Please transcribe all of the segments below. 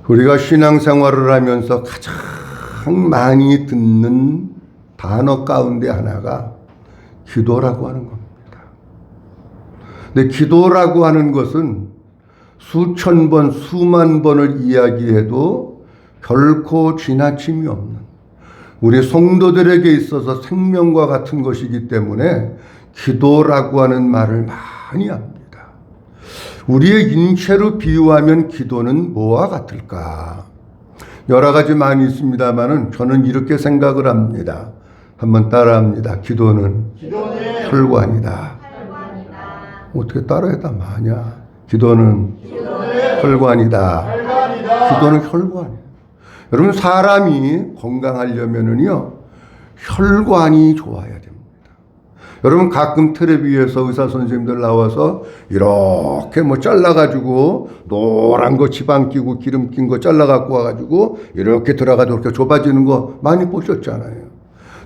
우리가 신앙생활을 하면서 가장 많이 듣는 단어 가운데 하나가 기도라고 하는 겁니다. 근데 기도라고 하는 것은 수천 번, 수만 번을 이야기해도 결코 지나침이 없는 우리 성도들에게 있어서 생명과 같은 것이기 때문에 기도라고 하는 말을 많이 합니다. 우리의 인체로 비유하면 기도는 뭐와 같을까? 여러 가지 많이 있습니다만은 저는 이렇게 생각을 합니다. 한번 따라합니다. 기도는 혈관이다. 어떻게 따라해다 마냐? 기도는 혈관이다. 기도는 혈관이에요. 여러분, 사람이 건강하려면은요, 혈관이 좋아야 됩니다. 여러분, 가끔 텔레비에서 의사 선생님들 나와서 이렇게 뭐 잘라가지고 노란 거 지방 끼고 기름 낀 거 잘라갖고 와가지고 이렇게 들어가도 이렇게 좁아지는 거 많이 보셨잖아요.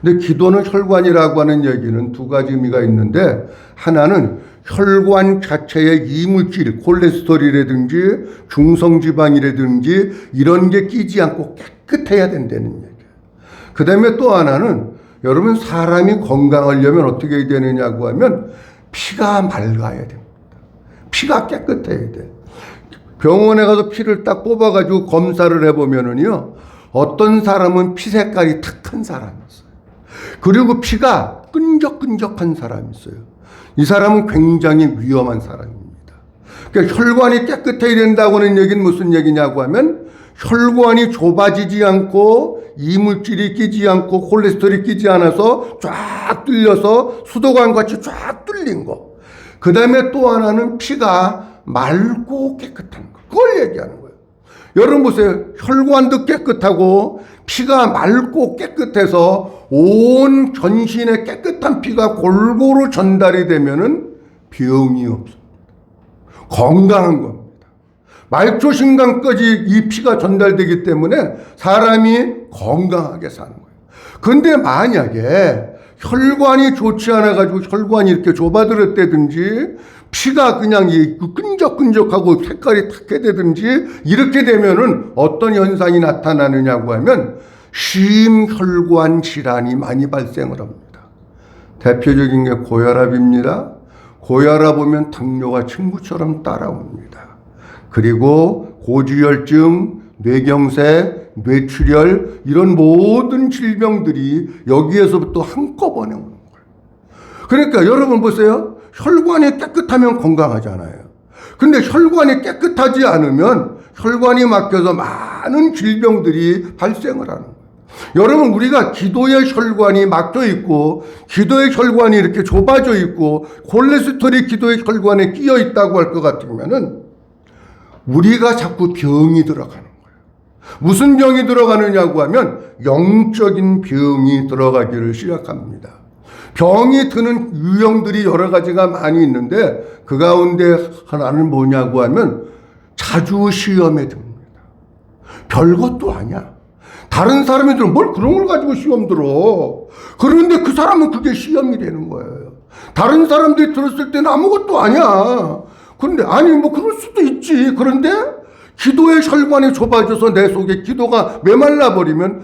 근데 기도는 혈관이라고 하는 얘기는 두 가지 의미가 있는데, 하나는 혈관 자체의 이물질, 콜레스테롤이라든지 중성지방이라든지 이런 게 끼지 않고 깨끗해야 된다는 얘기예요. 그 다음에 또 하나는 여러분, 사람이 건강하려면 어떻게 해야 되느냐고 하면 피가 맑아야 됩니다. 피가 깨끗해야 돼. 병원에 가서 피를 딱 뽑아가지고 검사를 해보면은요, 어떤 사람은 피 색깔이 탁한 사람이 있어요. 그리고 피가 끈적끈적한 사람이 있어요. 이 사람은 굉장히 위험한 사람입니다. 그러니까 혈관이 깨끗해야 된다고는 얘기는 무슨 얘기냐고 하면 혈관이 좁아지지 않고 이물질이 끼지 않고 콜레스테롤이 끼지 않아서 쫙 뚫려서 수도관 같이 쫙 뚫린 거. 그 다음에 또 하나는 피가 맑고 깨끗한 거. 그걸 얘기하는 거예요. 여러분 보세요. 혈관도 깨끗하고 피가 맑고 깨끗해서 온 전신에 깨끗한 피가 골고루 전달이 되면은 병이 없습니다. 건강한 겁니다. 말초신강까지 이 피가 전달되기 때문에 사람이 건강하게 사는 거예요. 근데 만약에 혈관이 좋지 않아가지고 혈관이 이렇게 좁아들었다든지 피가 그냥 끈적끈적하고 색깔이 탁해 되든지 이렇게 되면은 어떤 현상이 나타나느냐고 하면 심혈관 질환이 많이 발생을 합니다. 대표적인 게 고혈압입니다. 고혈압 오면 당뇨가 친구처럼 따라옵니다. 그리고 고지혈증, 뇌경색, 뇌출혈 이런 모든 질병들이 여기에서부터 한꺼번에 오는 거예요. 그러니까 여러분 보세요. 혈관이 깨끗하면 건강하잖아요. 근데 혈관이 깨끗하지 않으면 혈관이 막혀서 많은 질병들이 발생을 하는 거예요. 여러분, 우리가 기도의 혈관이 막혀 있고 기도의 혈관이 이렇게 좁아져 있고 콜레스테롤이 기도의 혈관에 끼어 있다고 할 것 같으면은 우리가 자꾸 병이 들어가는 거예요. 무슨 병이 들어가느냐고 하면 영적인 병이 들어가기를 시작합니다. 병이 드는 유형들이 여러 가지가 많이 있는데 그 가운데 하나는 뭐냐고 하면 자주 시험에 듭니다. 별것도 아니야. 다른 사람들은 뭘 그런 걸 가지고 시험 들어. 그런데 그 사람은 그게 시험이 되는 거예요. 다른 사람들이 들었을 때는 아무것도 아니야. 그런데 아니 뭐 그럴 수도 있지. 그런데 기도의 혈관이 좁아져서 내 속에 기도가 메말라 버리면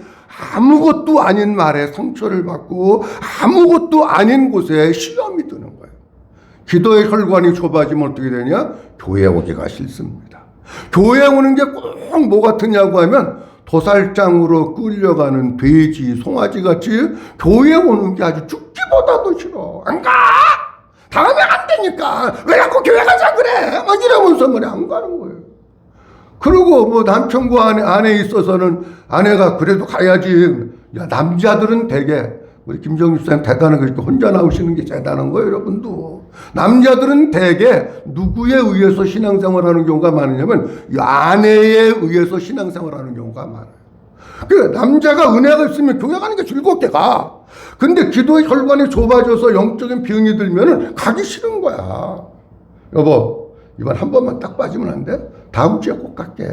아무것도 아닌 말에 상처를 받고 아무것도 아닌 곳에 시험이 드는 거예요. 기도의 혈관이 좁아지면 어떻게 되냐? 교회 오기가 싫습니다. 교회 오는 게 꼭 뭐 같으냐고 하면 도살장으로 끌려가는 돼지, 송아지 같이 교회 오는 게 아주 죽기보다도 싫어. 안 가! 다음에 안 되니까 왜 자꾸 교회 가자 그래? 막 이러면서 말이 안 가는 거예요. 그리고 뭐 남편과 아내 있어서는 아내가 그래도 가야지. 야, 남자들은 대개 우리 김정일 집사님 대단한 거 이렇게 혼자 나오시는 게 대단한 거예요, 여러분도. 남자들은 대개 누구에 의해서 신앙생활하는 경우가 많으냐면 이 아내에 의해서 신앙생활하는 경우가 많아요. 그 남자가 은혜가 있으면 교회 가는 게 즐겁게 가. 근데 기도의 혈관이 좁아져서 영적인 병이 들면은 가기 싫은 거야. 여보, 이번 한 번만 딱 빠지면 안 돼? 다음 주에 꼭 갈게.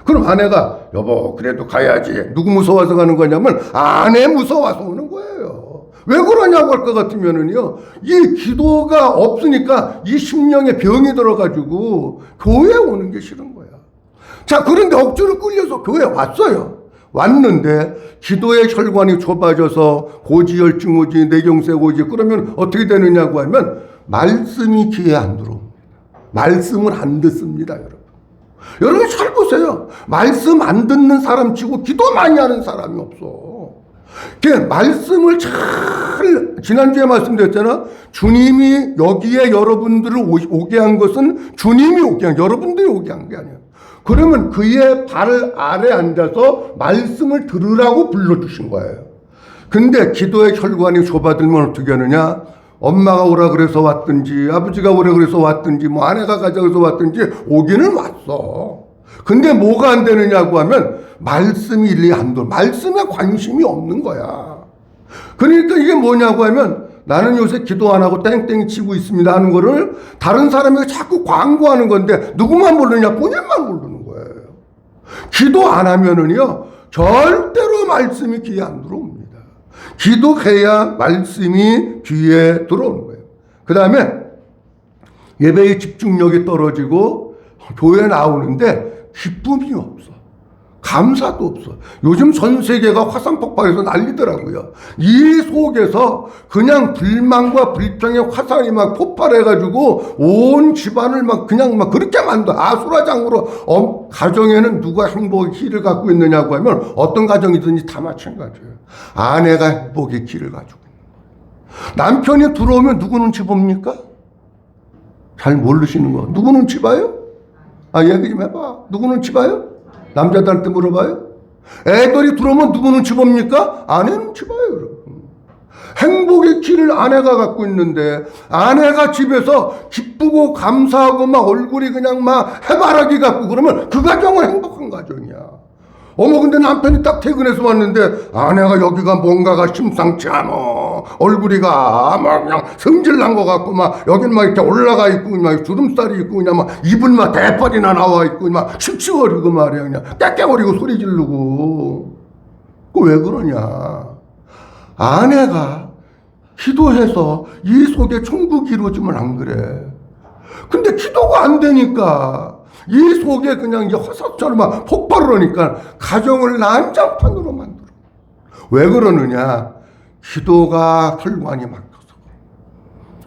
그럼 아내가 여보 그래도 가야지. 누구 무서워서 가는 거냐면 아내 무서워서 오는 거예요. 왜 그러냐고 할 것 같으면은요, 이 기도가 없으니까 이 심령에 병이 들어가지고 교회 오는 게 싫은 거야. 자, 그런데 억지로 끌려서 교회 왔어요. 왔는데 기도의 혈관이 좁아져서 고지혈증 오지, 뇌경색 오지, 그러면 어떻게 되느냐고 하면 말씀이 귀에 안 들어옵니다. 말씀을 안 듣습니다, 여러분. 여러분 잘 보세요. 말씀 안 듣는 사람 치고 기도 많이 하는 사람이 없어. 말씀을 잘, 지난주에 말씀드렸잖아. 주님이 여기에 여러분들을 오게 한 것은 주님이 오게 한, 여러분들이 오게 한 게 아니야. 그러면 그의 발 아래 앉아서 말씀을 들으라고 불러주신 거예요. 근데 기도의 혈관이 좁아들면 어떻게 하느냐? 엄마가 오라 그래서 왔든지, 아버지가 오라 그래서 왔든지, 뭐 아내가 가자 그래서 왔든지 오기는 왔어. 근데 뭐가 안 되느냐고 하면 말씀이 일리 안 들어. 말씀에 관심이 없는 거야. 그러니까 이게 뭐냐고 하면 나는 요새 기도 안 하고 땡땡이 치고 있습니다 하는 거를 다른 사람에게 자꾸 광고하는 건데 누구만 모르냐? 본인만 모르는 거예요. 기도 안 하면은요 절대로 말씀이 귀에 안 들어옵니다. 기도해야 말씀이 귀에 들어오는 거예요. 그 다음에 예배의 집중력이 떨어지고 교회 나오는데 기쁨이 없어. 감사도 없어. 요즘 전 세계가 화산 폭발해서 난리더라고요. 이 속에서 그냥 불만과 불평의 화산이 막 폭발해가지고 온 집안을 막 그냥 막 그렇게 만들어. 아수라장으로 가정에는 누가 행복의 키를 갖고 있느냐고 하면 어떤 가정이든지 다 마찬가지예요. 아내가 행복의 키를 가지고 있는 거예요. 남편이 들어오면 누구 눈치 봅니까? 잘 모르시는 거. 누구 눈치 봐요? 얘기 좀 해봐. 누구 눈치 봐요? 남자들한테 물어봐요. 애들이 들어오면 누구 눈치 봅니까? 아내 눈치 봐요, 여러분. 행복의 키를 아내가 갖고 있는데 아내가 집에서 기쁘고 감사하고 막 얼굴이 그냥 막 해바라기 같고 그러면 그 가정은 행복한 가정이야. 근데 남편이 딱 퇴근해서 왔는데 아내가 여기가 뭔가가 심상치 않아. 얼굴이가 막 그냥 성질난 것 같고 막 여긴 막 이렇게 올라가 있고 막 주름살이 있고 그냥 막 입은 막 대빨이나 나와 있고 막 씩씩거리고 말이야. 그냥 깨깨거리고 소리 지르고. 왜 그러냐. 아내가 기도해서 이 속에 천국이 이루어지면 안 그래. 근데 기도가 안 되니까 이 속에 그냥 이제 화살처럼 막 폭발을 하니까 가정을 난장판으로 만들어. 왜 그러느냐? 기도가 혈관이 막혀서.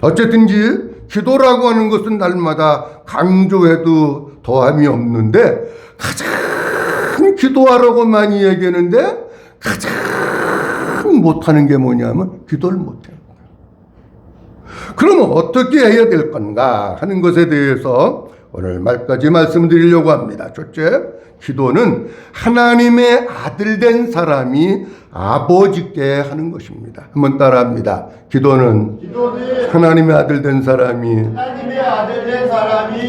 어쨌든지 기도라고 하는 것은 날마다 강조해도 더함이 없는데 가장 기도하라고 많이 얘기하는데 가장 못하는 게 뭐냐면 기도를 못해요. 그러면 어떻게 해야 될 건가 하는 것에 대해서 오늘 말까지 말씀드리려고 합니다. 첫째, 기도는 하나님의 아들 된 사람이 아버지께 하는 것입니다. 한번 따라합니다. 기도는 하나님의 아들 된 사람이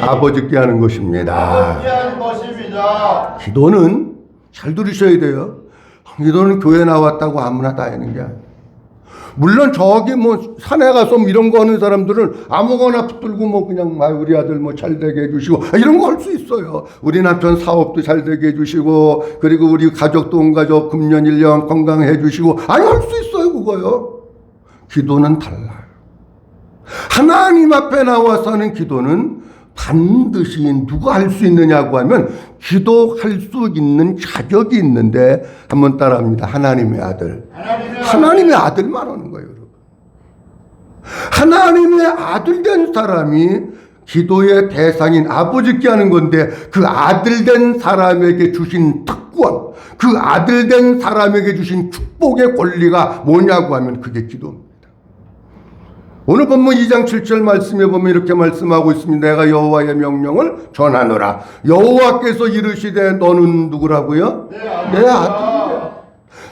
아버지께 하는 것입니다. 기도는 잘 들으셔야 돼요. 기도는 교회 나왔다고 아무나 다 하는 게 아니에요. 물론 저기 뭐 산에 가서 뭐 이런 거 하는 사람들은 아무거나 붙들고 뭐 그냥 우리 아들 뭐 잘 되게 해주시고 이런 거 할 수 있어요. 우리 남편 사업도 잘 되게 해주시고 그리고 우리 가족도 온 가족 금년 1년 건강해 주시고 할 수 있어요 그거요. 기도는 달라요. 하나님 앞에 나와서 하는 기도는 반드시 누가 할 수 있느냐고 하면 기도할 수 있는 자격이 있는데 한번 따라합니다. 하나님의 아들. 하나님의 아들만 하는 거예요, 여러분. 하나님의 아들 된 사람이 기도의 대상인 아버지께 하는 건데 그 아들 된 사람에게 주신 특권, 그 아들 된 사람에게 주신 축복의 권리가 뭐냐고 하면 그게 기도입니다. 오늘 본문 2장 7절 말씀에 보면 이렇게 말씀하고 있습니다. 내가 여호와의 명령을 전하노라. 여호와께서 이르시되 너는 누구라고요? 내 아들이야.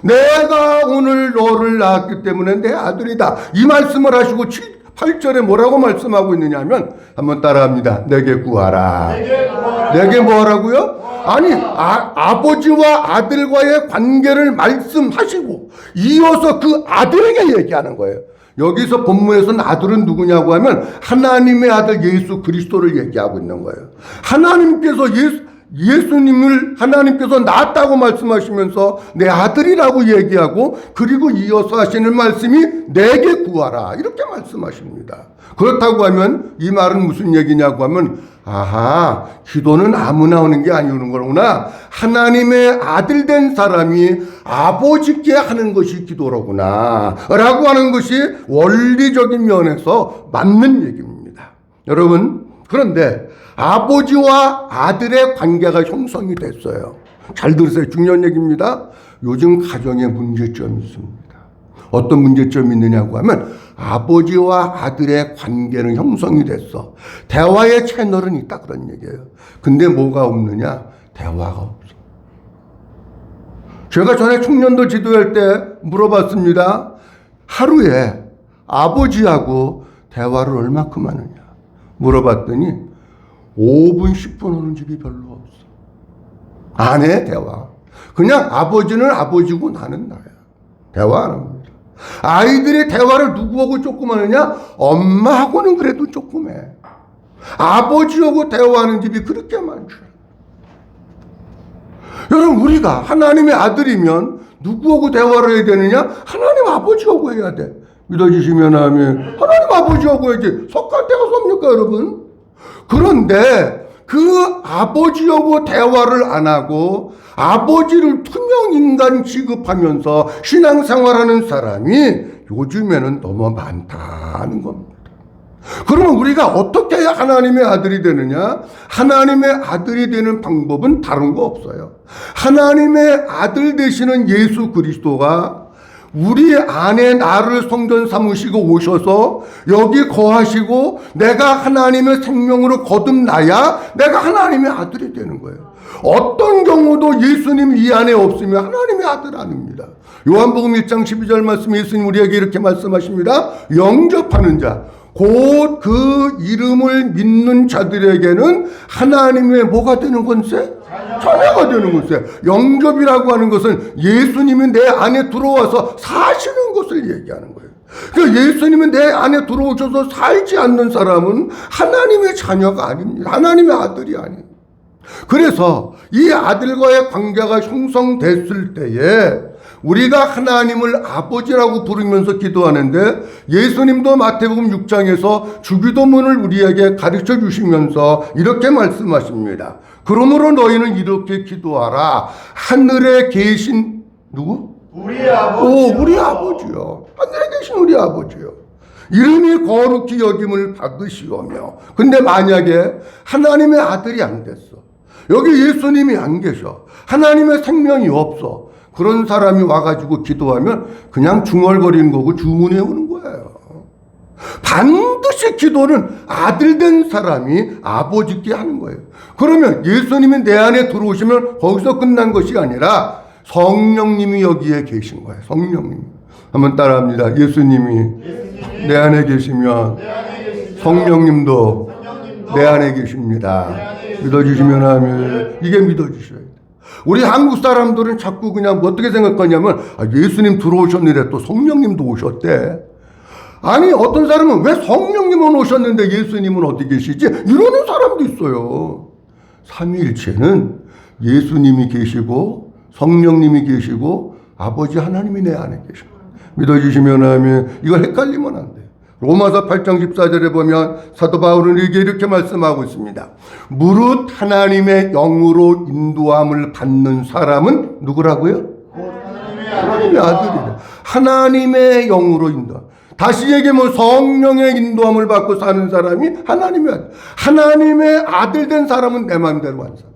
내가 오늘 너를 낳았기 때문에 내 아들이다. 이 말씀을 하시고 8절에 뭐라고 말씀하고 있느냐 하면 한번 따라합니다. 내게 구하라. 내게 뭐 하라고요? 아니 아버지와 아들과의 관계를 말씀하시고 이어서 그 아들에게 얘기하는 거예요. 여기서 본문에서는 아들은 누구냐고 하면 하나님의 아들 예수 그리스도를 얘기하고 있는 거예요. 하나님께서 예수님을 하나님께서 낳았다고 말씀하시면서 내 아들이라고 얘기하고, 그리고 이어서 하시는 말씀이 내게 구하라 이렇게 말씀하십니다. 그렇다고 하면 이 말은 무슨 얘기냐고 하면, 아하, 기도는 아무나 하는 게 아니오는 거구나. 하나님의 아들 된 사람이 아버지께 하는 것이 기도로구나 라고 하는 것이 원리적인 면에서 맞는 얘기입니다. 여러분, 그런데 아버지와 아들의 관계가 형성이 됐어요. 잘 들으세요. 중요한 얘기입니다. 요즘 가정에 문제점이 있습니다. 어떤 문제점이 있느냐고 하면, 아버지와 아들의 관계는 형성이 됐어. 대화의 채널은 있다 그런 얘기예요. 근데 뭐가 없느냐? 대화가 없어. 제가 전에 청년도 지도할 때 물어봤습니다. 하루에 아버지하고 대화를 얼마큼 하느냐 물어봤더니 5분 10분 하는 집이 별로 없어. 안 해 대화. 그냥 아버지는 아버지고 나는 나야. 대화 안 합니다. 아이들의 대화를 누구하고 조금 하느냐? 엄마하고는 그래도 조금 해. 아버지하고 대화하는 집이 그렇게 많죠. 여러분, 우리가 하나님의 아들이면 누구하고 대화를 해야 되느냐? 하나님 아버지하고 해야 돼. 믿어주시면 하면 하나님 아버지하고 해야지. 석갈대가 섭니까 여러분? 그런데 그 아버지하고 대화를 안 하고 아버지를 투명인간 취급하면서 신앙생활하는 사람이 요즘에는 너무 많다는 겁니다. 그러면 우리가 어떻게 해야 하나님의 아들이 되느냐? 하나님의 아들이 되는 방법은 다른 거 없어요. 하나님의 아들 되시는 예수 그리스도가 우리 안에 나를 성전 삼으시고 오셔서 여기 거하시고 내가 하나님의 생명으로 거듭나야 내가 하나님의 아들이 되는 거예요. 어떤 경우도 예수님 이 안에 없으면 하나님의 아들 아닙니다. 요한복음 1장 12절 말씀, 예수님 우리에게 이렇게 말씀하십니다. 영접하는 자, 곧 그 이름을 믿는 자들에게는 하나님의 뭐가 되는 건세? 자녀가 되는 것이에요. 영접이라고 하는 것은 예수님이 내 안에 들어와서 사시는 것을 얘기하는 거예요. 그러니까 예수님이 내 안에 들어오셔서 살지 않는 사람은 하나님의 자녀가 아닙니다. 하나님의 아들이 아닙니다. 그래서 이 아들과의 관계가 형성됐을 때에 우리가 하나님을 아버지라고 부르면서 기도하는데, 예수님도 마태복음 6장에서 주기도문을 우리에게 가르쳐 주시면서 이렇게 말씀하십니다. 그러므로 너희는 이렇게 기도하라. 하늘에 계신 누구? 우리 아버지요. 우리 아버지요. 하늘에 계신 우리 아버지요. 이름이 거룩히 여김을 받으시오며. 근데 만약에 하나님의 아들이 안 됐어. 여기 예수님이 안 계셔. 하나님의 생명이 없어. 그런 사람이 와가지고 기도하면 그냥 중얼거리는 거고 주문해 오는 거예요. 반드시 기도는 아들 된 사람이 아버지께 하는 거예요. 그러면 예수님이 내 안에 들어오시면 거기서 끝난 것이 아니라 성령님이 여기에 계신 거예요. 성령님. 한번 따라합니다. 예수님이 내 안에 계시면 성령님도 내 안에 계십니다. 믿어주시면 하면 이게 믿어주셔야 돼요. 우리 한국 사람들은 자꾸 그냥 뭐 어떻게 생각하냐면, 예수님 들어오셨는데 또 성령님도 오셨대. 아니, 어떤 사람은 왜 성령님은 오셨는데 예수님은 어디 계시지? 이러는 사람도 있어요. 삼위일체는 예수님이 계시고 성령님이 계시고 아버지 하나님이 내 안에 계신 거예요. 믿어주시면 하면 이걸 헷갈리면 안 돼요. 로마서 8장 14절에 보면 사도 바울은 이렇게 말씀하고 있습니다. 무릇 하나님의 영으로 인도함을 받는 사람은 누구라고요? 하나님의 아들이다. 하나님의 영으로 인도함. 다시 얘기하면 성령의 인도함을 받고 사는 사람이 하나님의 아들. 하나님의 아들 된 사람은 내 마음대로 한 사람.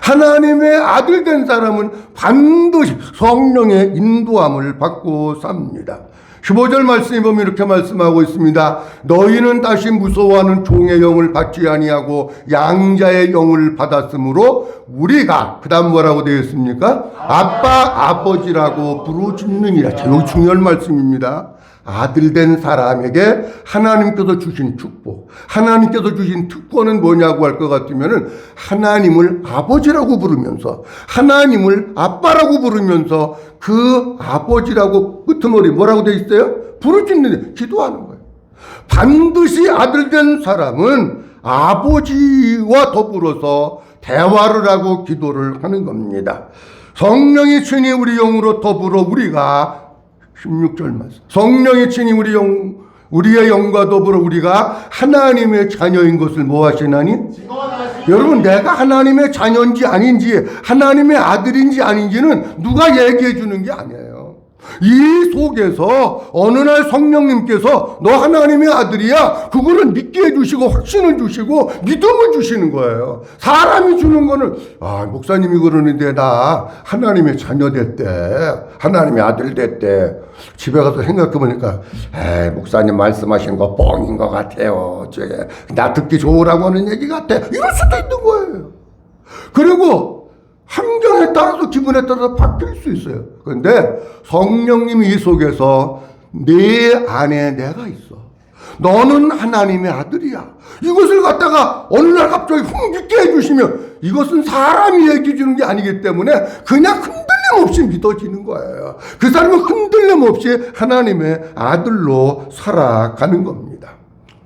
하나님의 아들 된 사람은 반드시 성령의 인도함을 받고 삽니다. 15절 말씀에 보면 이렇게 말씀하고 있습니다. 너희는 다시 무서워하는 종의 영을 받지 아니하고 양자의 영을 받았으므로 우리가, 그 다음 뭐라고 되어 있습니까? 아빠, 아버지라고 부르짖느니라. 여기 중요한 말씀입니다. 아들 된 사람에게 하나님께서 주신 축복, 하나님께서 주신 특권은 뭐냐고 할 것 같으면은 하나님을 아버지라고 부르면서, 하나님을 아빠라고 부르면서 그 아버지라고 끄트머리 뭐라고 되어 있어요? 부르짖는, 기도하는 거예요. 반드시 아들 된 사람은 아버지와 더불어서 대화를 하고 기도를 하는 겁니다. 성령이 친히 우리 영으로 더불어 우리가 16절 말씀. 성령이 친히 우리의 영과 더불어 우리가 하나님의 자녀인 것을 뭐 하시나니? 여러분, 내가 하나님의 자녀인지 아닌지, 하나님의 아들인지 아닌지는 누가 얘기해 주는 게 아니에요. 이 속에서 어느 날 성령님께서 너 하나님의 아들이야, 그거를 믿게 해주시고 확신을 주시고 믿음을 주시는 거예요. 사람이 주는 거는 목사님이 그러는데 나 하나님의 자녀 됐대, 하나님의 아들 됐대. 집에 가서 생각해보니까 목사님 말씀하시는 거 뻥인 것 같아요. 저게 나 듣기 좋으라고 하는 얘기 같아, 이럴 수도 있는 거예요. 그리고 환경에 따라서 기분에 따라서 바뀔 수 있어요. 그런데 성령님이 이 속에서 내 안에 내가 있어, 너는 하나님의 아들이야, 이것을 갖다가 어느 날 갑자기 훅 믿게 해주시면 이것은 사람이 얘기해 주는 게 아니기 때문에 그냥 흔들림 없이 믿어지는 거예요. 그 사람은 흔들림 없이 하나님의 아들로 살아가는 겁니다.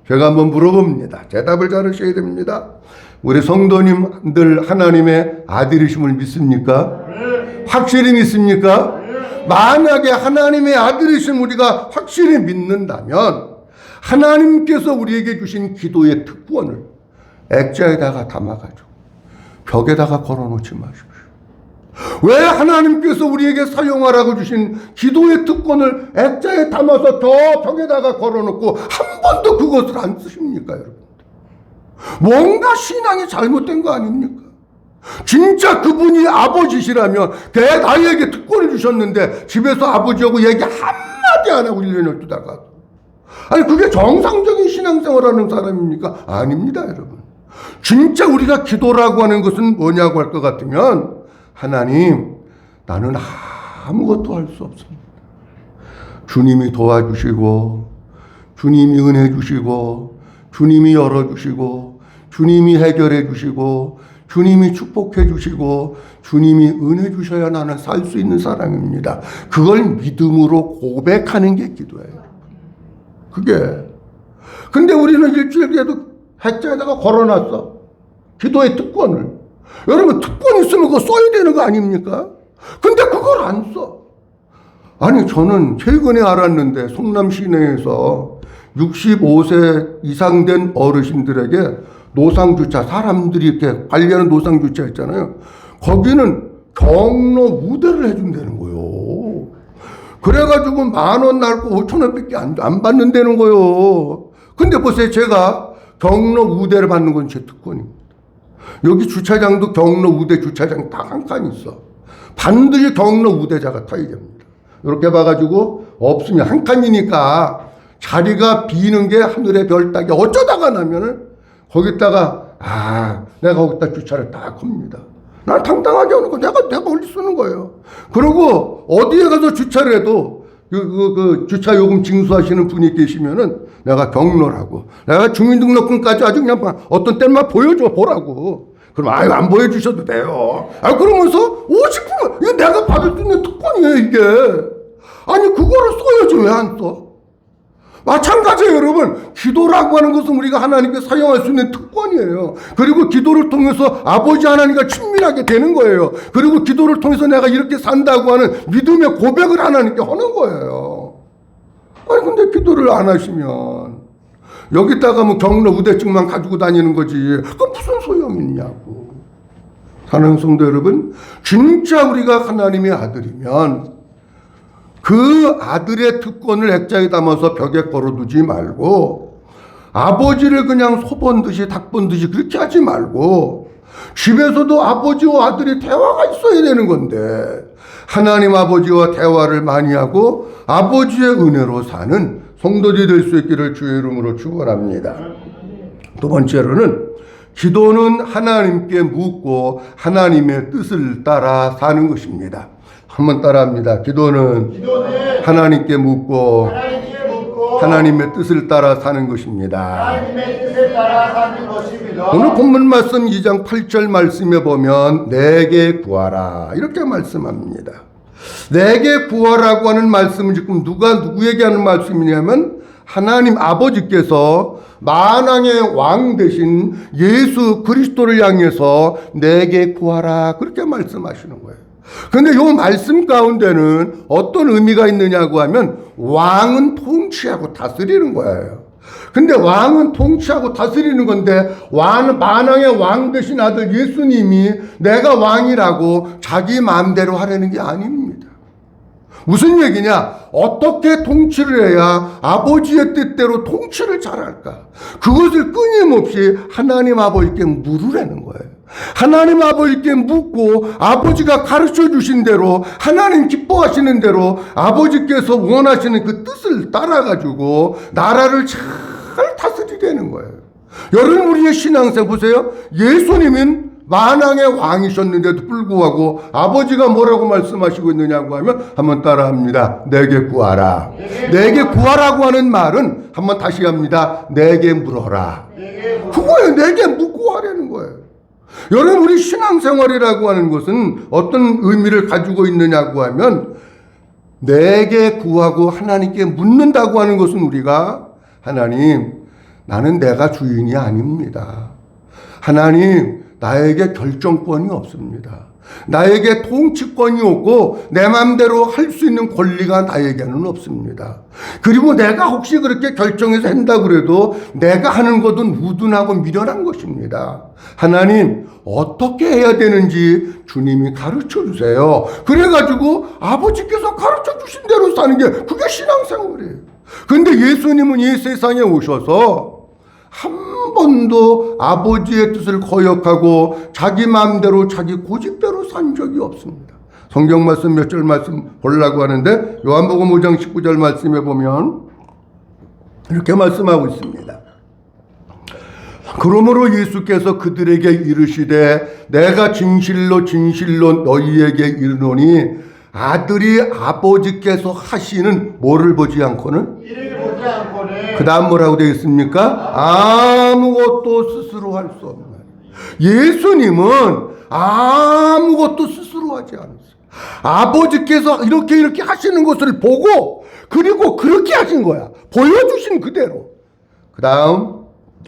제가 한번 물어봅니다. 대답을 잘 하셔야 됩니다. 우리 성도님들 하나님의 아들이심을 믿습니까? 확실히 믿습니까? 만약에 하나님의 아들이심 우리가 확실히 믿는다면 하나님께서 우리에게 주신 기도의 특권을 액자에다가 담아가지고 벽에다가 걸어놓지 마십시오. 왜 하나님께서 우리에게 사용하라고 주신 기도의 특권을 액자에 담아서 저 벽에다가 걸어놓고 한 번도 그것을 안 쓰십니까, 여러분? 뭔가 신앙이 잘못된 거 아닙니까? 진짜 그분이 아버지시라면 나에게 특권을 주셨는데 집에서 아버지하고 얘기 한마디 안 하고 1년을 두다가, 아니 그게 정상적인 신앙생활하는 사람입니까? 아닙니다, 여러분. 진짜 우리가 기도라고 하는 것은 뭐냐고 할 것 같으면, 하나님, 나는 아무것도 할 수 없습니다. 주님이 도와주시고, 주님이 은혜 주시고, 주님이 열어주시고, 주님이 해결해 주시고, 주님이 축복해 주시고, 주님이 은혜 주셔야 나는 살 수 있는 사람입니다. 그걸 믿음으로 고백하는 게 기도예요. 그게. 근데 우리는 일주일에도 핵자에다가 걸어놨어, 기도의 특권을. 여러분, 특권 있으면 그거 써야 되는 거 아닙니까? 근데 그걸 안 써. 아니, 저는 최근에 알았는데 성남 시내에서 65세 이상 된 어르신들에게 노상주차, 사람들이 이렇게 관리하는 노상주차 있잖아요. 거기는 경로 무대를 해준다는 거요. 그래가지고 10,000원 날고 5,000원밖에 안 받는다는 거요. 근데 보세요, 제가 경로 우대를 받는 건 제 특권입니다. 여기 주차장도 경로 우대 주차장 딱 한 칸 있어. 반드시 경로 우대자가 타야 됩니다. 이렇게 봐가지고 없으면 한 칸이니까 자리가 비는 게 하늘의 별 따기 어쩌다가 나면은 거기다가 내가 거기다 주차를 딱 합니다. 난 당당하게 하는 거 내가 올리 쓰는 거예요. 그리고 어디에 가서 주차를 해도 그 주차 요금 징수하시는 분이 계시면은 내가 경로라고, 내가 주민등록증까지 아주 그냥 어떤 때만 보라고. 그럼 안 보여주셔도 돼요. 그러면서 50% 이거 내가 받을 수 있는 특권이에요, 이게. 아니 그거를 써야지 왜 안 써? 마찬가지예요, 여러분. 기도라고 하는 것은 우리가 하나님께 사용할 수 있는 특권이에요. 그리고 기도를 통해서 아버지 하나님과 친밀하게 되는 거예요. 그리고 기도를 통해서 내가 이렇게 산다고 하는 믿음의 고백을 하나님께 하는 거예요. 아니 근데 기도를 안 하시면 여기다가 뭐 경로 우대증만 가지고 다니는 거지, 그건 무슨 소용이 있냐고. 사랑하는 성도 여러분, 진짜 우리가 하나님의 아들이면 그 아들의 특권을 액자에 담아서 벽에 걸어두지 말고, 아버지를 그냥 소 본듯이 닭 본듯이 그렇게 하지 말고, 집에서도 아버지와 아들의 대화가 있어야 되는 건데, 하나님 아버지와 대화를 많이 하고 아버지의 은혜로 사는 성도들이 될 수 있기를 주의 이름으로 축원합니다. 두 번째로는, 기도는 하나님께 묻고 하나님의 뜻을 따라 사는 것입니다. 한번 따라합니다. 기도는 하나님께 묻고 하나님의 뜻을 따라 사는 것입니다. 하나님의 뜻을 따라 사는 것입니다. 오늘 본문 말씀 2장 8절 말씀에 보면 내게 구하라 이렇게 말씀합니다. 내게 구하라고 하는 말씀은 지금 누구에게 하는 말씀이냐면 하나님 아버지께서 만왕의 왕 대신 예수 그리스도를 향해서 내게 구하라 그렇게 말씀하시는 거예요. 근데 이 말씀 가운데는 어떤 의미가 있느냐고 하면 왕은 통치하고 다스리는 거예요. 근데 왕은 통치하고 다스리는 건데 만왕의 왕 되신 아들 예수님이 내가 왕이라고 자기 마음대로 하려는 게 아닙니다. 무슨 얘기냐? 어떻게 통치를 해야 아버지의 뜻대로 통치를 잘할까? 그것을 끊임없이 하나님 아버지께 물으라는 거예요. 하나님 아버지께 묻고 아버지가 가르쳐 주신 대로 하나님 기뻐하시는 대로 아버지께서 원하시는 그 뜻을 따라가지고 나라를 잘 다스리려는 거예요. 여러분 우리의 신앙생 보세요. 예수님은 만왕의 왕이셨는데도 불구하고 아버지가 뭐라고 말씀하시고 있느냐고 하면 한번 따라합니다. 내게 구하라. 내게 구하라고 하는 말은 한번 다시 합니다. 내게 물어라. 그거예요. 내게 묻고 하라는 거예요. 여러분 우리 신앙생활이라고 하는 것은 어떤 의미를 가지고 있느냐고 하면 내게 구하고 하나님께 묻는다고 하는 것은 우리가 하나님 나는 내가 주인이 아닙니다. 하나님 나에게 결정권이 없습니다. 나에게 통치권이 없고 내 마음대로 할 수 있는 권리가 나에게는 없습니다. 그리고 내가 혹시 그렇게 결정해서 한다 그래도 내가 하는 것은 우둔하고 미련한 것입니다. 하나님 어떻게 해야 되는지 주님이 가르쳐 주세요. 그래가지고 아버지께서 가르쳐 주신 대로 사는 게 그게 신앙생활이에요. 근데 예수님은 이 세상에 오셔서 한 번도 아버지의 뜻을 거역하고 자기 마음대로 자기 고집대로 산 적이 없습니다. 성경 말씀 몇 절 말씀 보려고 하는데 요한복음 5장 19절 말씀에 보면 이렇게 말씀하고 있습니다. 그러므로 예수께서 그들에게 이르시되 내가 진실로 진실로 너희에게 이르노니 아들이 아버지께서 하시는 뭐를 보지 않고는 이를 보지 않고는 그 다음 뭐라고 되어 있습니까? 아무것도 스스로 할 수 없는 예수님은 아무것도 스스로 하지 않았어요. 아버지께서 이렇게 하시는 것을 보고 그리고 그렇게 하신 거야. 보여주신 그대로. 그 다음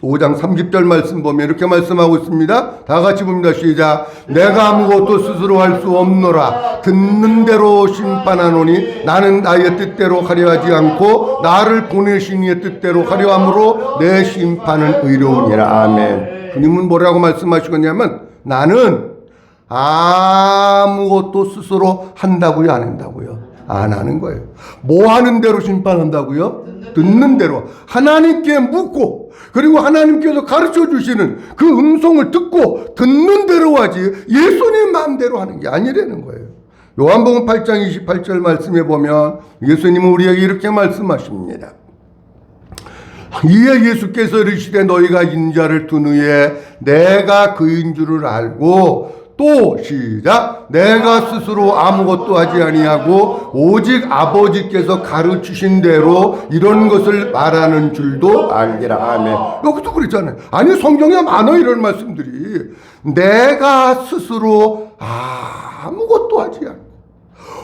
5장 30절 말씀 보면 이렇게 말씀하고 있습니다. 다 같이 봅니다. 시작. 내가 아무것도 스스로 할 수 없노라. 듣는 대로 심판하노니 나는 나의 뜻대로 하려 하지 않고 나를 보내신 이의 뜻대로 하려 함으로 내 심판은 의로우니라. 아멘. 주님은 뭐라고 말씀하시겠냐면 나는 아무것도 스스로 한다고요? 안 한다고요? 안 하는 거예요. 뭐 하는 대로 심판한다고요? 듣는 대로. 하나님께 묻고 그리고 하나님께서 가르쳐 주시는 그 음성을 듣고 듣는 대로 하지 예수님 마음대로 하는 게 아니라는 거예요. 요한복음 8장 28절 말씀에 보면 예수님은 우리에게 이렇게 말씀하십니다. 이에 예수께서 이르시되 너희가 인자를 둔 후에 내가 그인 줄을 알고 또 시작 내가 스스로 아무것도 하지 아니하고 오직 아버지께서 가르치신 대로 이런 것을 말하는 줄도 알리라. 아멘. 여기도 그랬잖아요. 아니 성경에 많아 이런 말씀들이. 내가 스스로 아무것도 하지 않고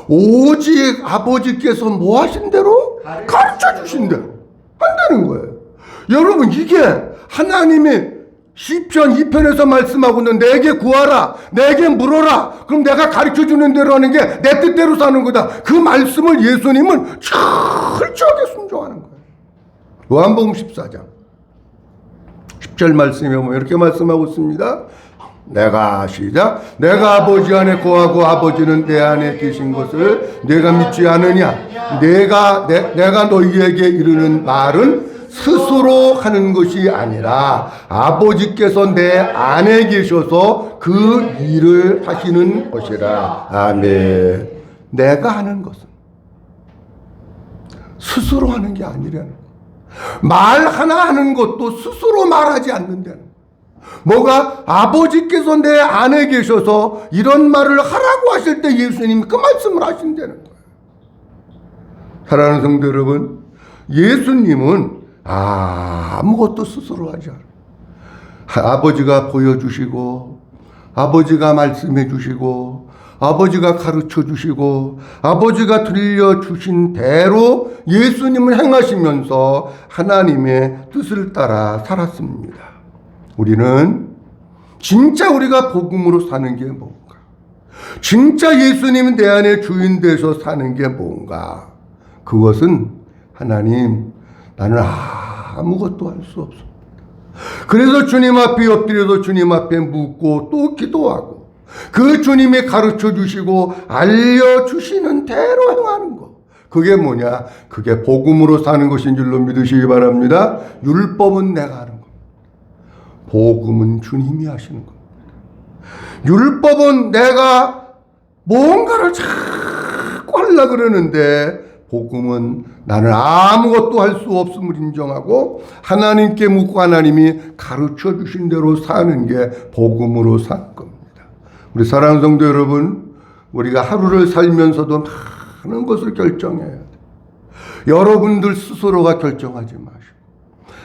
오직 아버지께서 뭐 하신 대로 가르쳐 주신 대로 한다는 거예요. 여러분 이게 하나님이 시편 2편에서 말씀하고 있는 내게 구하라 내게 물어라 그럼 내가 가르쳐주는 대로 하는 게 내 뜻대로 사는 거다. 그 말씀을 예수님은 철저하게 순종하는 거예요. 요한복음 14장 10절 말씀에 보면 이렇게 말씀하고 있습니다. 내가 시작 내가 아버지 안에 거하고 아버지는 내 안에 계신 것을 내가 믿지 않으냐. 내가 너희에게 이르는 말은 스스로 하는 것이 아니라 아버지께서 내 안에 계셔서 그 일을 하시는 것이라. 아멘. 내가 하는 것은 스스로 하는 게 아니라는 거예요. 말 하나 하는 것도 스스로 말하지 않는다는 거예요. 뭐가 아버지께서 내 안에 계셔서 이런 말을 하라고 하실 때 예수님이 그 말씀을 하신다는 거예요. 사랑하는 성도 여러분, 예수님은 아무것도 스스로 하지 않아요. 아버지가 보여주시고 아버지가 말씀해 주시고 아버지가 가르쳐 주시고 아버지가 들려주신 대로 예수님을 행하시면서 하나님의 뜻을 따라 살았습니다. 우리는 진짜 우리가 복음으로 사는 게 뭔가? 진짜 예수님 내 안에 주인 되셔 사는 게 뭔가? 그것은 하나님, 나는 아무것도 할 수 없습니다. 그래서 주님 앞에 엎드려서 주님 앞에 묻고 또 기도하고 그 주님이 가르쳐 주시고 알려주시는 대로 행하는 것. 그게 뭐냐? 그게 복음으로 사는 것인 줄로 믿으시기 바랍니다. 율법은 내가 하는 겁니다. 복음은 주님이 하시는 겁니다. 율법은 내가 뭔가를 자꾸 하려고 그러는데 복음은 나는 아무것도 할 수 없음을 인정하고 하나님께 묻고 하나님이 가르쳐 주신 대로 사는 게 복음으로 사는 겁니다. 우리 사랑하는 성도 여러분, 우리가 하루를 살면서도 많은 것을 결정해야 돼요. 여러분들 스스로가 결정하지 마시고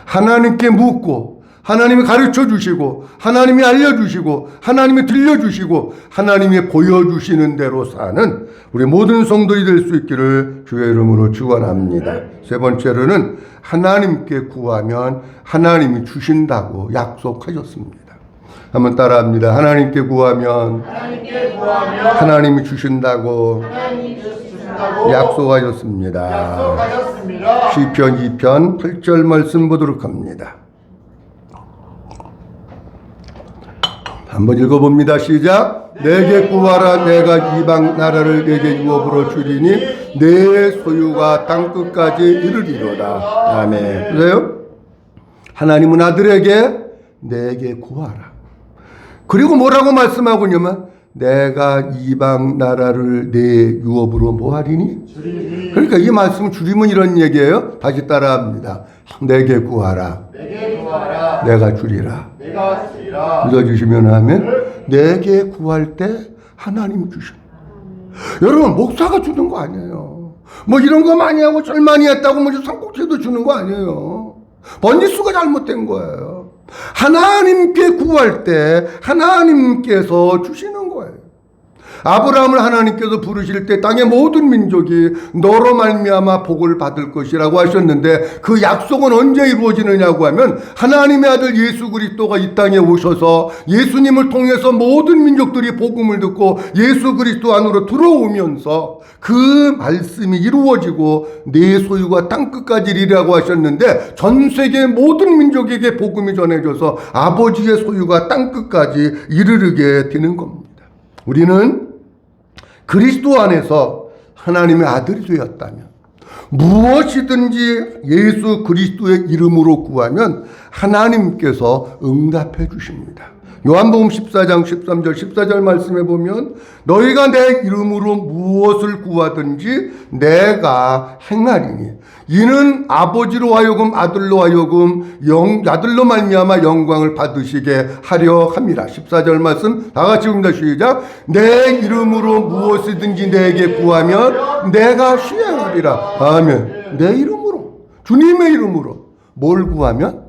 하나님께 묻고 하나님이 가르쳐 주시고 하나님이 알려주시고 하나님이 들려주시고 하나님이 보여주시는 대로 사는 우리 모든 성도들이 될 수 있기를 주의 이름으로 축원합니다. 세 번째로는 하나님께 구하면 하나님이 주신다고 약속하셨습니다. 한번 따라합니다. 하나님께 구하면 하나님이 주신다고 약속하셨습니다. 시편 2편 8절 말씀 보도록 합니다. 한번 읽어봅니다. 시작. 내게 구하라. 내가 이방 나라를 내게 유업으로 주리니 내 소유가 땅끝까지 이르리로다. 아멘. 보세요. 하나님은 아들에게 내게 구하라. 그리고 뭐라고 말씀하고 있냐면 내가 이방 나라를 내 유업으로 뭐하리니? 그러니까 이 말씀은 줄이면 이런 얘기예요. 다시 따라합니다. 내게 구하라. 내가 주리라. 믿어주시면 하면 내게 구할 때 하나님 주셔. 여러분 목사가 주는 거 아니에요. 뭐 이런 거 많이 하고 절 많이 했다고 뭐 삼국지도 주는 거 아니에요. 번지수가 잘못된 거예요. 하나님께 구할 때 하나님께서 주시는 거예요. 아브라함을 하나님께서 부르실 때 땅의 모든 민족이 너로 말미암아 복을 받을 것이라고 하셨는데 그 약속은 언제 이루어지느냐고 하면 하나님의 아들 예수 그리스도가 이 땅에 오셔서 예수님을 통해서 모든 민족들이 복음을 듣고 예수 그리스도 안으로 들어오면서 그 말씀이 이루어지고 내 소유가 땅끝까지 이르라고 하셨는데 전 세계 모든 민족에게 복음이 전해져서 아버지의 소유가 땅끝까지 이르게 되는 겁니다. 우리는 그리스도 안에서 하나님의 아들이 되었다면 무엇이든지 예수 그리스도의 이름으로 구하면 하나님께서 응답해 주십니다. 요한복음 14장 13절 14절 말씀에 보면 너희가 내 이름으로 무엇을 구하든지 내가 행하리니 이는 아버지로 하여금 아들로 하여금 아들로 말미암아 영광을 받으시게 하려 함이라. 14절 말씀 다 같이 봅니다. 시작. 내 이름으로 무엇이든지 내게 구하면 내가 시행하리라. 아멘. 내 이름으로, 주님의 이름으로 뭘 구하면?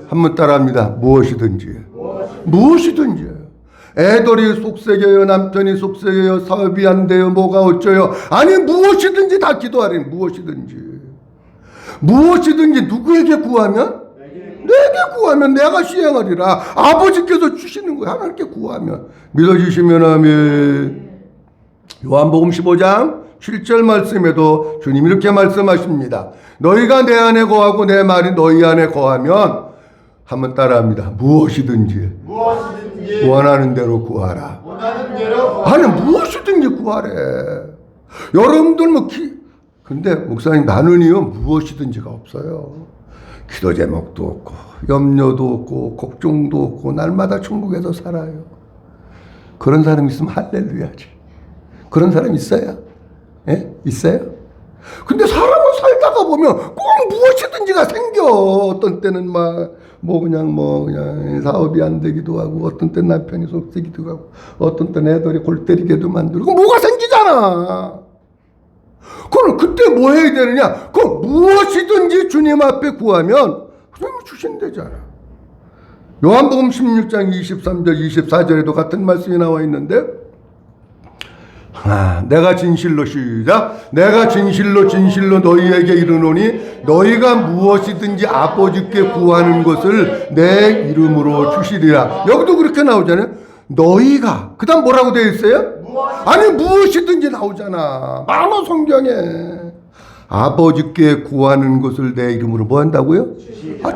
한번 따라합니다. 무엇이든지. 애들이 속썩여요. 남편이 속썩여요. 사업이 안 돼요. 뭐가 어쩌요. 아니 무엇이든지 다 기도하래. 무엇이든지 누구에게 구하면? 내게 구하면 내가 시행하리라. 아버지께서 주시는 거예요. 하나님께 구하면. 믿어주시면 아멘. 요한복음 15장 7절 말씀에도 주님 이렇게 말씀하십니다. 너희가 내 안에 거하고 내 말이 너희 안에 거하면 한번 따라합니다. 무엇이든지 원하는 대로 구하라. 아니 무엇이든지 구하래. 여러분들 근데 목사님 나는요 무엇이든지가 없어요. 기도 제목도 없고 염려도 없고 걱정도 없고 날마다 천국에서 살아요. 그런 사람 있으면 할렐루야지. 그런 사람 있어요? 예? 있어요? 근데 사람은 살다가 보면 꼭 무엇이든지가 생겨. 어떤 때는 그냥 사업이 안 되기도 하고, 어떤 때는 남편이 속쓰기도 하고, 어떤 때는 애들이 골 때리게도 만들고, 뭐가 생기잖아. 그럼 그때 뭐 해야 되느냐? 무엇이든지 주님 앞에 구하면 주님이 주신대잖아. 요한복음 16장 23절 24절에도 같은 말씀이 나와 있는데, 내가 진실로 시작, 내가 진실로 진실로 너희에게 이르노니 너희가 무엇이든지 아버지께 구하는 것을 내 이름으로 주시리라. 여기도 그렇게 나오잖아요. 너희가, 그 다음 뭐라고 되어 있어요? 아니 무엇이든지 나오잖아. 많아 성경에. 아버지께 구하는 것을 내 이름으로 뭐 한다고요?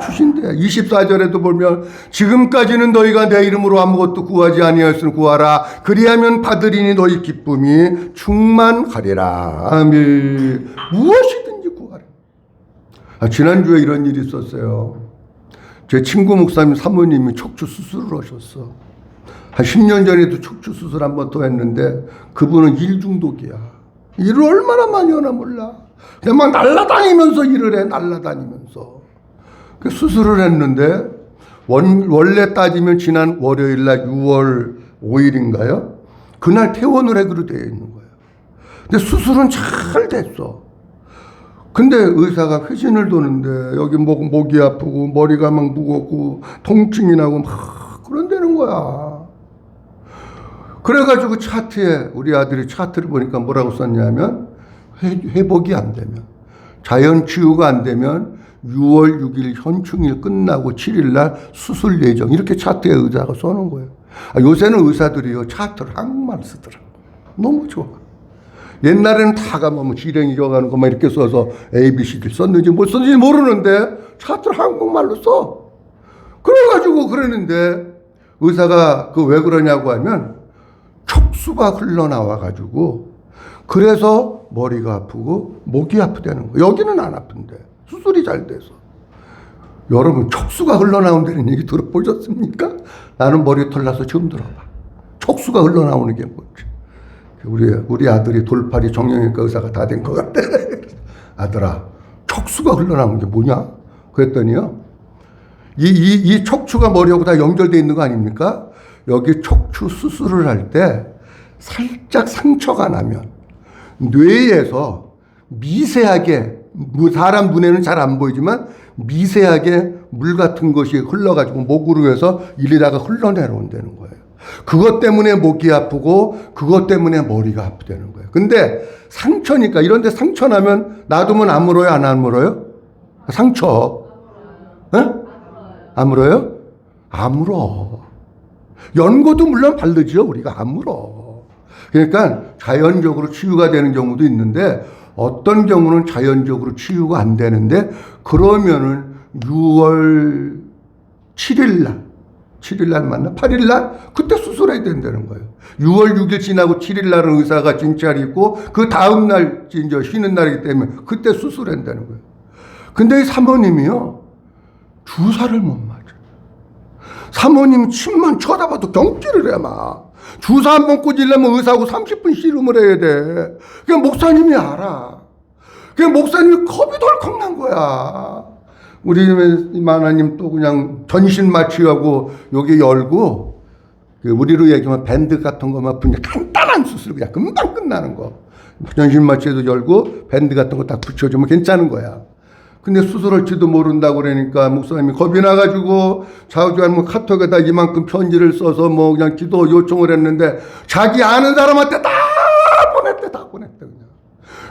주신대. 24절에도 보면 지금까지는 너희가 내 이름으로 아무것도 구하지 아니하였으니 구하라. 그리하면 받으리니 너희 기쁨이 충만하리라. 아멘. 무엇이든지 구하라. 지난주에 이런 일이 있었어요. 제 친구 목사님 사모님이 척추 수술을 하셨어. 한 10년 전에도 척추 수술 한 번 더 했는데 그분은 일 중독이야. 일을 얼마나 많이 하나 몰라. 그냥 막 날아다니면서 일을 해. 날아다니면서. 그 수술을 했는데 원래 따지면 지난 월요일 날 6월 5일인가요? 그날 퇴원을 하기로 되어 있는 거예요. 근데 수술은 잘 됐어. 근데 의사가 회신을 도는데 여기 목이 아프고 머리가 막 무겁고 통증이 나고 막 그런다는 거야. 그래가지고 차트에 우리 아들이 차트를 보니까 뭐라고 썼냐면 회복이 안 되면, 자연 치유가 안 되면 6월 6일 현충일 끝나고 7일 날 수술 예정, 이렇게 차트에 의사가 써놓은 거예요. 요새는 의사들이요 차트를 한국말 쓰더라고. 너무 좋아. 옛날에는 다 가면 지랭이 적어가는 것만 이렇게 써서 ABCD 썼는지 못 썼는지 모르는데 차트를 한국말로 써. 그래가지고 그러는데 의사가 그 왜 그러냐고 하면 촉수가 흘러나와가지고 그래서 머리가 아프고 목이 아프다는 거예요. 여기는 안 아픈데 수술이 잘 돼서. 여러분 촉수가 흘러나온다는 얘기 들어보셨습니까? 나는 머리털 나서 처음 들어봐. 촉수가 흘러나오는 게 뭐지? 우리 아들이 돌팔이 정형외과 의사가 다 된 것 같아. 아들아, 촉수가 흘러나오는 게 뭐냐? 그랬더니요, 이 촉추가 머리하고 다 연결되어 있는 거 아닙니까? 여기 촉추 수술을 할 때 살짝 상처가 나면 뇌에서 미세하게, 사람 눈에는 잘 안 보이지만 미세하게 물 같은 것이 흘러가지고 목으로 해서 이리다가 흘러내려온다는 거예요. 그것 때문에 목이 아프고 그것 때문에 머리가 아프다는 거예요. 근데 상처니까, 이런데 상처 나면 놔두면 안 물어요, 안 물어요? 상처 안 물어요? 안 물어. 연고도 물론 바르죠. 우리가 안 물어. 그러니까 자연적으로 치유가 되는 경우도 있는데 어떤 경우는 자연적으로 치유가 안 되는데, 그러면은 6월 7일 날 맞나? 8일 날? 그때 수술해야 된다는 거예요. 6월 6일 지나고 7일 날은 의사가 진찰이 있고 그 다음 날 이제 쉬는 날이기 때문에 그때 수술한다는 거예요. 근데 이 사모님이요, 주사를 못 맞아. 사모님 침만 쳐다봐도 경기를 해, 막. 주사 한 번 꽂으려면 의사하고 30분 씨름을 해야 돼. 그냥 목사님이 알아. 그냥 목사님이 겁이 덜컥 난 거야. 우리 만화님 또 그냥 전신 마취하고 여기 열고, 우리로 얘기하면 밴드 같은 거만 그냥 간단한 수술, 그냥 금방 끝나는 거. 전신 마취해도 열고 밴드 같은 거 딱 붙여주면 괜찮은 거야. 근데 수술할지도 모른다고 그러니까 목사님이 겁이 나가지고 자주 뭐 카톡에다 이만큼 편지를 써서 뭐 그냥 기도 요청을 했는데 자기 아는 사람한테 다 보냈대 그냥.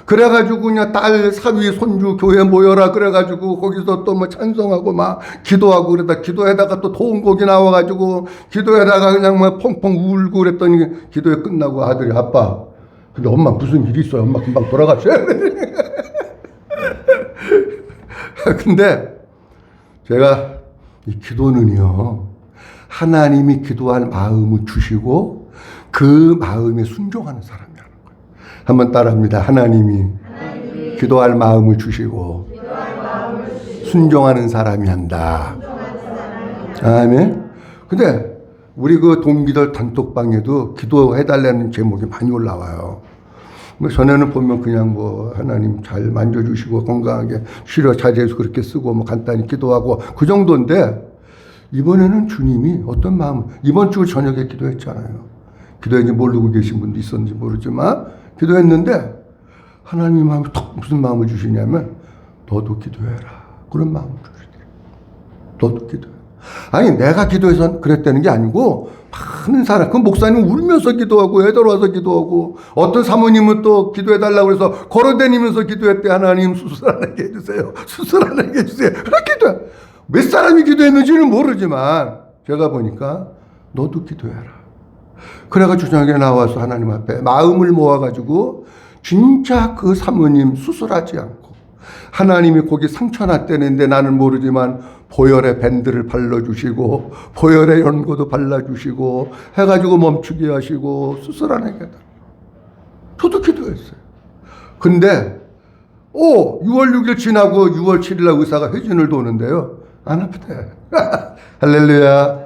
그래가지고 그냥 딸, 사위, 손주 교회 모여라 그래가지고 거기서 또 뭐 찬송하고 막 기도하고 그러다 기도에다가 또 도움곡이 나와가지고 기도에다가 그냥 뭐 펑펑 울고 그랬더니 기도회 끝나고 아들이, 아빠 근데 엄마 무슨 일이 있어요? 엄마 금방 돌아가셔야 돼. 근데 제가 이 기도는요, 하나님이 기도할 마음을 주시고 그 마음에 순종하는 사람이라는 거예요. 한번 따라합니다. 하나님이 기도할 마음을 주시고 순종하는 사람이 한다. 아멘. 근데 우리 그 동기들 단톡방에도 기도해달라는 제목이 많이 올라와요. 뭐 전에는 보면 그냥 뭐 하나님 잘 만져주시고 건강하게 쉬려 자제해서 그렇게 쓰고 뭐 간단히 기도하고 그 정도인데, 이번에는 주님이 어떤 마음, 이번 주 저녁에 기도했잖아요. 기도했는지 모르고 계신 분도 있었는지 모르지만 기도했는데 하나님의 마음이 턱 무슨 마음을 주시냐면 너도 기도해라. 그런 마음을 주시더라고요. 너도 기도해. 아니 내가 기도해서 그랬다는 게 아니고 많은 사람, 그 목사님 울면서 기도하고 애들 와서 기도하고 어떤 사모님은 또 기도해달라고 해서 걸어다니면서 기도했대. 하나님 수술 안 하게 해주세요. 수술 안 하게 해주세요. 그렇게 기도해. 몇 사람이 기도했는지는 모르지만 제가 보니까 너도 기도해라. 그래가지고 저녁에 나와서 하나님 앞에 마음을 모아가지고 진짜 그 사모님 수술하지 않고 하나님이 거기 상처 났다는데 나는 모르지만 보혈의 밴드를 발라주시고 보혈의 연고도 발라주시고 해가지고 멈추게 하시고 수술 안 하게 해달라고. 저도 기도했어요. 근데 6월 6일 지나고 6월 7일 날 의사가 회진을 도는데요. 안 아프대. 할렐루야.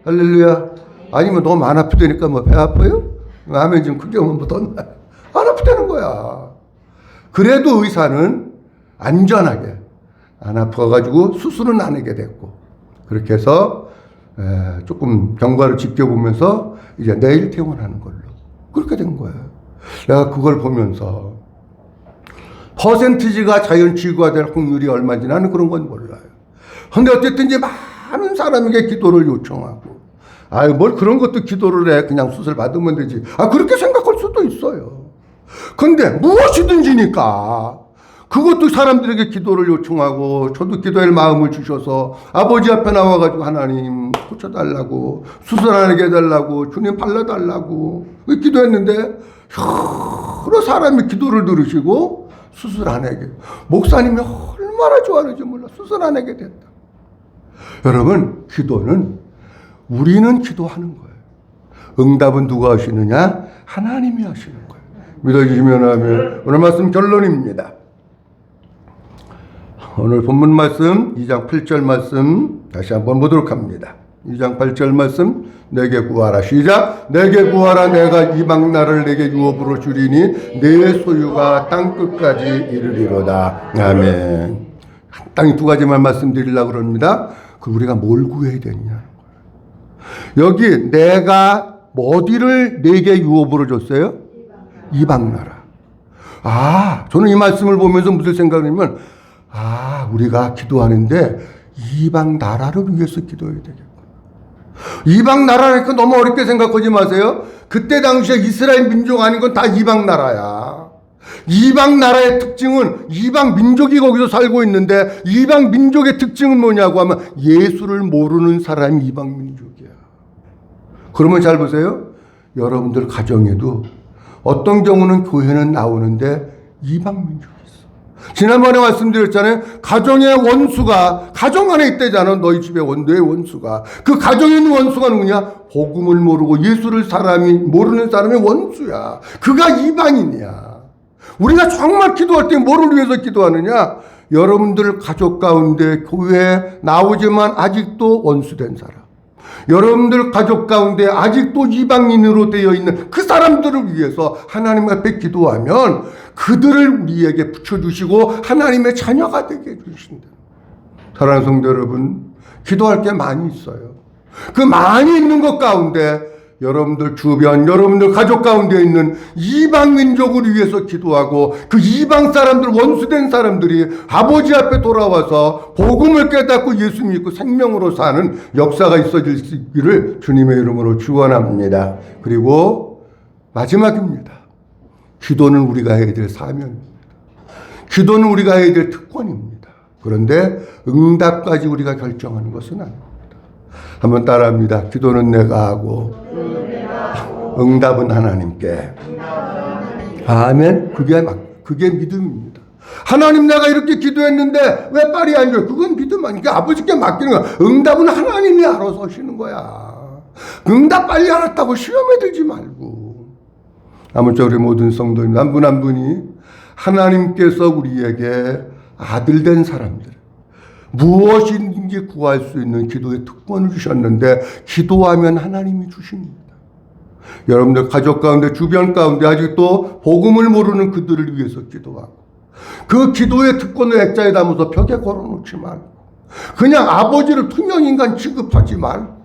할렐루야. 아니면 너무 안 아프다니까 뭐 배 아파요? 하면 좀 크게 오면 뭐 더 나요. 안 아프다는 거야. 그래도 의사는 안전하게 안 아파가지고 수술은 안 하게 됐고 그렇게 해서 조금 경과를 지켜보면서 이제 내일 퇴원하는 걸로 그렇게 된 거예요. 내가 그걸 보면서 퍼센티지가 자연치유가 될 확률이 얼마인지 나는 그런 건 몰라요. 근데 어쨌든 이제 많은 사람에게 기도를 요청하고 아유 뭘 그런 것도 기도를 해. 그냥 수술 받으면 되지. 그렇게 생각할 수도 있어요. 근데 무엇이든지니까 그것도 사람들에게 기도를 요청하고 저도 기도할 마음을 주셔서 아버지 앞에 나와가지고 하나님 고쳐달라고 수술 안 하게 해달라고 주님 발라달라고 기도했는데 여러 사람이 기도를 들으시고 수술 안 하게. 목사님이 얼마나 좋아하는지 몰라. 수술 안 하게 됐다. 여러분 기도는 우리는 기도하는 거예요. 응답은 누가 하시느냐? 하나님이 하시는 거예요. 믿어주시면 하면 오늘 말씀 결론입니다. 오늘 본문 말씀 2장 8절 말씀 다시 한번 보도록 합니다. 2장 8절 말씀 내게 구하라. 시작. 내게 구하라. 내가 이방 나라를 내게 유업으로 주리니 내 소유가 땅끝까지 이르리로다. 아멘. 땅이 두 가지만 말씀드리려고 합니다. 그 우리가 뭘 구해야 되느냐는 거예요. 여기 내가 어디를 내게 유업으로 줬어요? 이방 나라. 저는 이 말씀을 보면서 무슨 생각이냐면 우리가 기도하는데 이방 나라를 위해서 기도해야 되겠구나. 이방 나라니까 너무 어렵게 생각하지 마세요. 그때 당시에 이스라엘 민족 아닌 건 다 이방 나라야. 이방 나라의 특징은 이방 민족이 거기서 살고 있는데 이방 민족의 특징은 뭐냐고 하면 예수를 모르는 사람이 이방 민족이야. 그러면 잘 보세요. 여러분들 가정에도 어떤 경우는 교회는 나오는데 이방 민족이 있어. 지난번에 말씀드렸잖아요. 가정의 원수가 가정 안에 있대잖아. 너희 집에 너의 원수가. 그 가정에 있는 원수가 누구냐? 복음을 모르고 예수를 모르는 사람의 원수야. 그가 이방인이야. 우리가 정말 기도할 때 뭐를 위해서 기도하느냐? 여러분들 가족 가운데 교회에 나오지만 아직도 원수된 사람, 여러분들 가족 가운데 아직도 이방인으로 되어 있는 그 사람들을 위해서 하나님 앞에 기도하면 그들을 우리에게 붙여주시고 하나님의 자녀가 되게 해주신다. 사랑하는 성도 여러분, 기도할 게 많이 있어요. 그 많이 있는 것 가운데 여러분들 주변, 여러분들 가족 가운데 있는 이방 민족을 위해서 기도하고 그 이방 사람들, 원수된 사람들이 아버지 앞에 돌아와서 복음을 깨닫고 예수 믿고 생명으로 사는 역사가 있어지기를 주님의 이름으로 축원합니다. 그리고 마지막입니다. 기도는 우리가 해야 될 사명입니다. 기도는 우리가 해야 될 특권입니다. 그런데 응답까지 우리가 결정하는 것은 아닙니다. 한번 따라합니다. 기도는 내가 하고 응답은 하나님께. 아멘. 그게 믿음입니다. 하나님 내가 이렇게 기도했는데 왜 빨리 안 줘요? 그건 믿음 아니니까 아버지께 맡기는 거야. 응답은 하나님이 알아서 하시는 거야. 응답 빨리 알았다고 시험에 들지 말고. 아무쪼록 우리 모든 성도님 한 분 한 분이 하나님께서 우리에게 아들 된 사람들, 무엇인지 구할 수 있는 기도의 특권을 주셨는데 기도하면 하나님이 주십니다. 여러분들 가족 가운데 주변 가운데 아직도 복음을 모르는 그들을 위해서 기도하고 그 기도의 특권을 액자에 담아서 벽에 걸어놓지 말고 그냥 아버지를 투명인간 취급하지 말고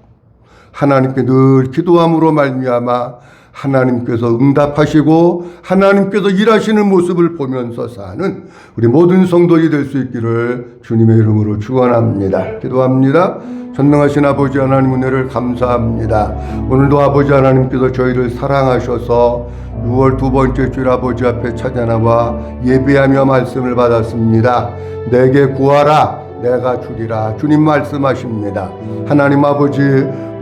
하나님께 늘 기도함으로 말미암아 하나님께서 응답하시고 하나님께서 일하시는 모습을 보면서 사는 우리 모든 성도들이 될 수 있기를 주님의 이름으로 축원합니다. 기도합니다. 전능하신 아버지 하나님 은혜를 감사합니다. 오늘도 아버지 하나님께서 저희를 사랑하셔서 6월 두 번째 주일 아버지 앞에 찾아나와 예배하며 말씀을 받았습니다. 내게 구하라 내가 주리라 주님 말씀하십니다. 하나님 아버지,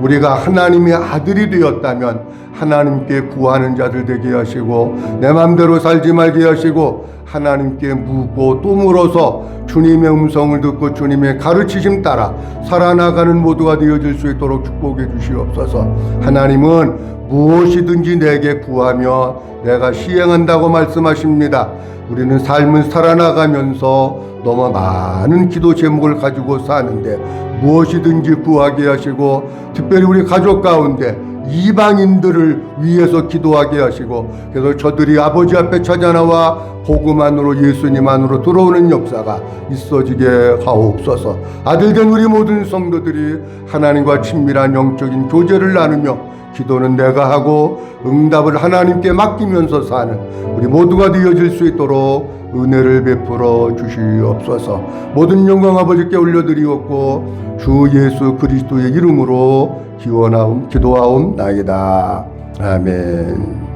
우리가 하나님의 아들이 되었다면 하나님께 구하는 자들 되게 하시고 내 맘대로 살지 말게 하시고 하나님께 묻고 또 물어서 주님의 음성을 듣고 주님의 가르치심 따라 살아나가는 모두가 되어질 수 있도록 축복해 주시옵소서. 하나님은 무엇이든지 내게 구하며 내가 시행한다고 말씀하십니다. 우리는 삶을 살아나가면서 너무 많은 기도 제목을 가지고 사는데 무엇이든지 구하게 하시고 특별히 우리 가족 가운데 이방인들을 위해서 기도하게 하시고 그래서 저들이 아버지 앞에 찾아나와 복음 안으로 예수님 안으로 들어오는 역사가 있어지게 하옵소서. 아들된 우리 모든 성도들이 하나님과 친밀한 영적인 교제를 나누며 기도는 내가 하고 응답을 하나님께 맡기면서 사는 우리 모두가 되어질 수 있도록 은혜를 베풀어 주시옵소서. 모든 영광 아버지께 올려드리옵고 주 예수 그리스도의 이름으로 기도하옵나이다. 아멘.